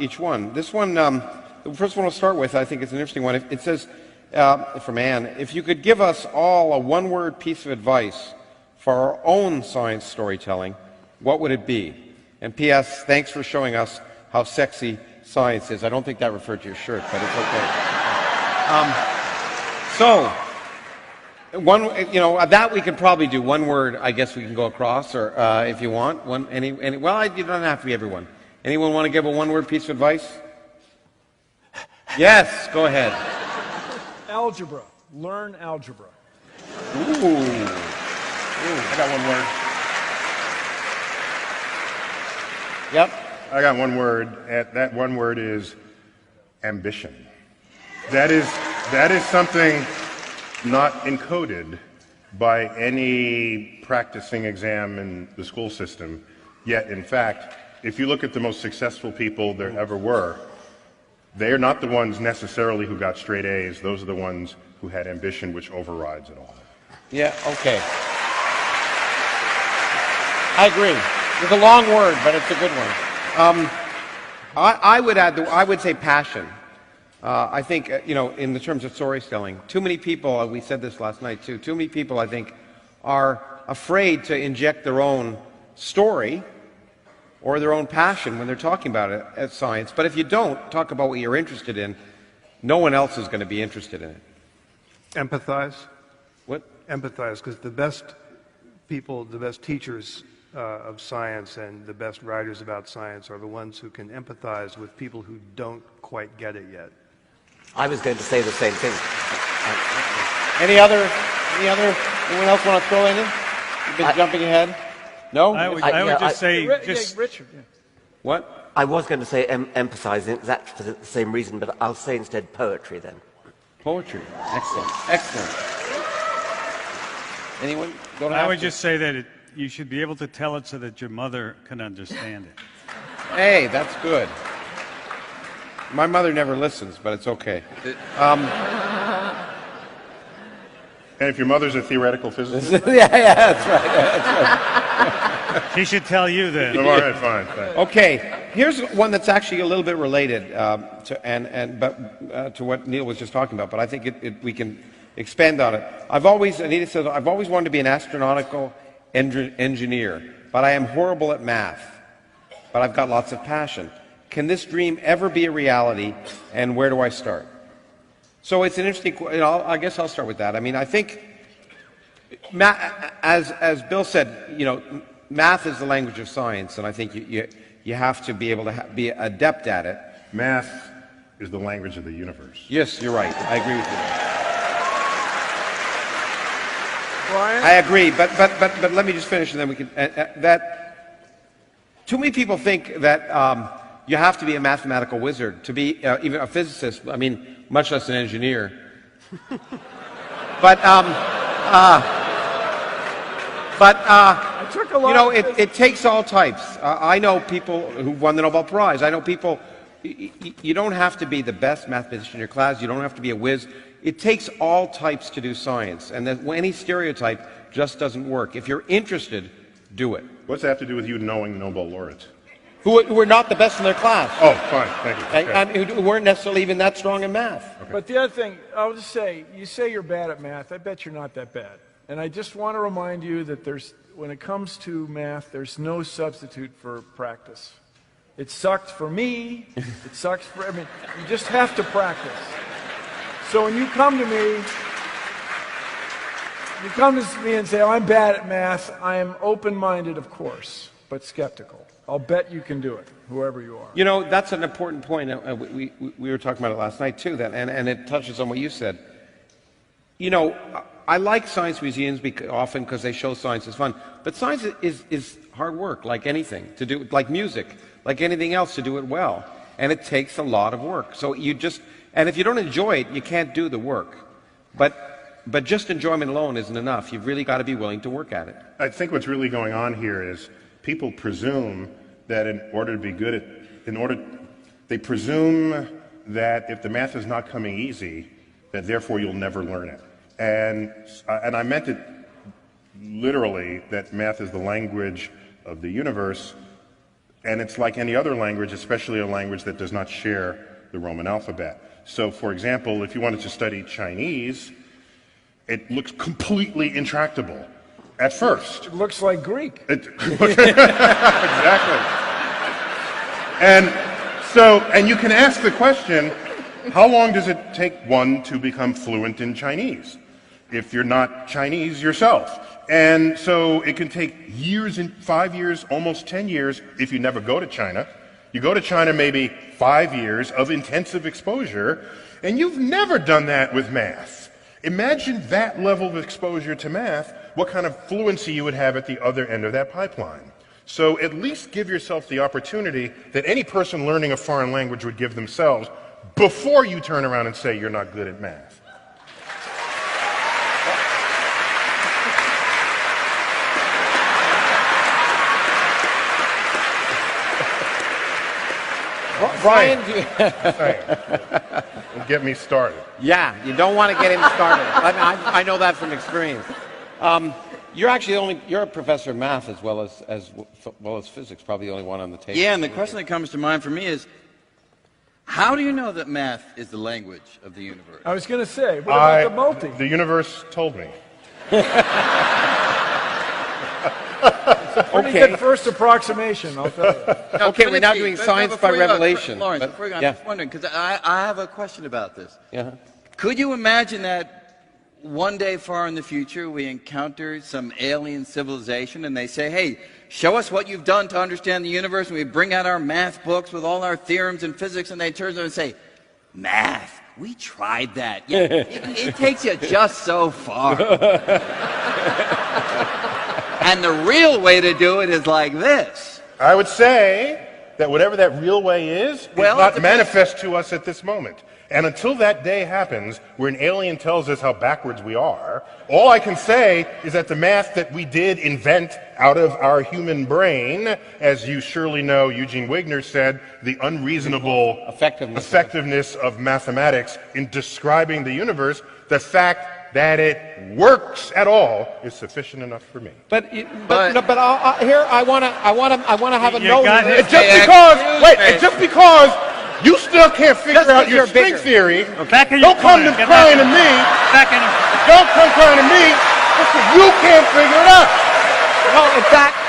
each one. This one, the first one we'll start with, I think it's an interesting one. It says, from Anne, if you could give us all a one-word piece of advice for our own science storytelling, what would it be? And P.S., thanks for showing us how sexy science is. I don't think that referred to your shirt, but it's okay. That we can probably do. One word, I guess we can go across, or if you want. You don't have to be everyone. Anyone want to give a one-word piece of advice? Yes, go ahead. Algebra. Learn algebra. Ooh. I got one word. Yep. I got one word. That one word is ambition. That is something not encoded by any practicing exam in the school system. Yet, in fact, if you look at the most successful people there ever were, they are not the ones necessarily who got straight A's. Those are the ones who had ambition, which overrides it all. Yeah, okay. I agree. It's a long word, but it's a good one. I would say passion. I think, in the terms of storytelling, too many people, we said this last night too, too many people, I think, are afraid to inject their own story or their own passion when they're talking about it as science. But if you don't talk about what you're interested in, no one else is going to be interested in it. Empathize. What? Empathize, because the best people, the best teachers of science and the best writers about science are the ones who can empathize with people who don't quite get it yet. I was going to say the same thing. Anyone else want to throw in? You've been jumping ahead? No? I would just say... Richard. Yeah. What? I was going to say emphasizing exactly for the same reason, but I'll say instead poetry then. Poetry. Excellent. Anyone? I would just say that you should be able to tell it so that your mother can understand it. Hey, that's good. My mother never listens, but it's okay. And if your mother's a theoretical physicist? yeah, that's right. She should tell you then. All right, fine. Thanks. Okay, here's one that's actually a little bit related to what Neil was just talking about, but I think we can expand on it. Anita says, I've always wanted to be an astronautical engineer, but I am horrible at math, but I've got lots of passion. Can this dream ever be a reality, and where do I start? So it's an interesting, I guess I'll start with that. I mean, I think, as Bill said, math is the language of science, and I think you have to be able to be adept at it. Math is the language of the universe. Yes, you're right. I agree with you. Brian? I agree, but let me just finish, and then we can. Too many people think that you have to be a mathematical wizard to be even a physicist. I mean, much less an engineer. It takes all types. I know people who won the Nobel Prize. I know people. You don't have to be the best mathematician in your class. You don't have to be a whiz. It takes all types to do science, and that any stereotype just doesn't work. If you're interested, do it. What's that have to do with you knowing the Nobel laureates? Who were not the best in their class. Oh, fine, thank you. Okay. And who weren't necessarily even that strong in math. Okay. But the other thing, I'll just say, you say you're bad at math. I bet you're not that bad. And I just want to remind you that when it comes to math, there's no substitute for practice. It sucked for me. It sucks for, you just have to practice. So when you come to me and say, I'm bad at math, I am open-minded, of course, but skeptical. I'll bet you can do it, whoever you are. That's an important point. We were talking about it last night, too, and it touches on what you said. I like science museums often because they show science as fun, but science is hard work, like anything, to do, like music, like anything else, to do it well. And it takes a lot of work. So and if you don't enjoy it, you can't do the work. But just enjoyment alone isn't enough. You've really got to be willing to work at it. I think what's really going on here is people presume that in order to be good they presume that if the math is not coming easy, that therefore you'll never learn it. And I meant it literally, that math is the language of the universe. And it's like any other language, especially a language that does not share the Roman alphabet. So, for example, if you wanted to study Chinese, it looks completely intractable at first. It looks like Greek. Exactly. And you can ask the question, how long does it take one to become fluent in Chinese if you're not Chinese yourself? And so it can take years, 5 years, almost 10 years if you never go to China. You go to China maybe 5 years of intensive exposure, and you've never done that with math. Imagine that level of exposure to math, what kind of fluency you would have at the other end of that pipeline. So at least give yourself the opportunity that any person learning a foreign language would give themselves before you turn around and say you're not good at math. Brian, Don't get me started. yeah, you don't want to get him started. I know that from experience. You're a professor of math as well as physics, probably the only one on the table. Yeah, and the question that comes to mind for me is, how do you know that math is the language of the universe? I was going to say, what about the multi? The universe told me. Pretty good first approximation, I'll tell you. Now, Okay, we're now doing science by revelation. Lawrence, but- before you go, I'm yeah. just wondering, because I have a question about this. Yeah. Could you imagine that one day far in the future we encounter some alien civilization and they say, hey, show us what you've done to understand the universe, and we bring out our math books with all our theorems in physics, and they turn around and say, math, we tried that. Yeah, it takes you just so far. And the real way to do it is like this. I would say that whatever that real way is not manifest to us at this moment. And until that day happens, where an alien tells us how backwards we are, all I can say is that the math that we did invent out of our human brain, as you surely know, Eugene Wigner said, the unreasonable effectiveness of mathematics in describing the universe, the fact that it works at all is sufficient enough for me. But here I want to have a note. And just because you still can't figure out your string theory, don't come crying to me. Don't come crying to me. You can't figure it out. Well, in fact,